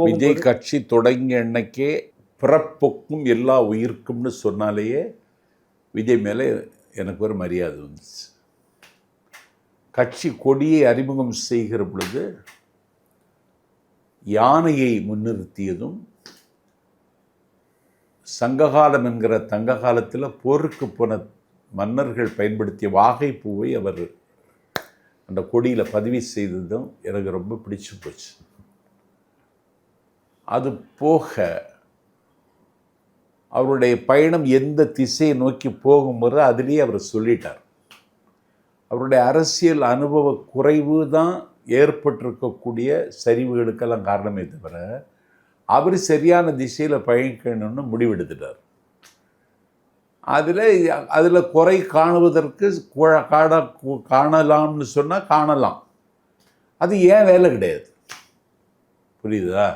விஜய் கட்சி தொடங்கிய அன்னைக்கே பிறப்புக்கும் எல்லா உயிர்க்கும்னு சொன்னாலேயே விஜய் மேலே எனக்கு ஒரு மரியாதை வந்துச்சு. கட்சி கொடியை அறிமுகம் செய்கிற பொழுது யானையை முன்னிறுத்தியதும், சங்ககாலம் என்கிற தங்க காலத்தில் போருக்கு போன மன்னர்கள் பயன்படுத்திய வாகை பூவை அவர் அந்த கொடியில் பதிவு செய்ததும் எனக்கு ரொம்ப பிடிச்சு போச்சு. அது போக அவருடைய பயணம் எந்த திசையை நோக்கி போகும்போது அதிலேயே அவர் சொல்லிட்டார். அவருடைய அரசியல் அனுபவ குறைவு தான் ஏற்பட்டிருக்கக்கூடிய சரிவுகளுக்கெல்லாம் காரணமே தவிர அவர் சரியான திசையில் பயணிக்கணும்னு முடிவெடுத்துட்டார். அதில் குறை காணுவதற்கு காணலாம்னு சொன்னால் காணலாம். அது ஏன் வேலை கிடையாது. புரியுதா?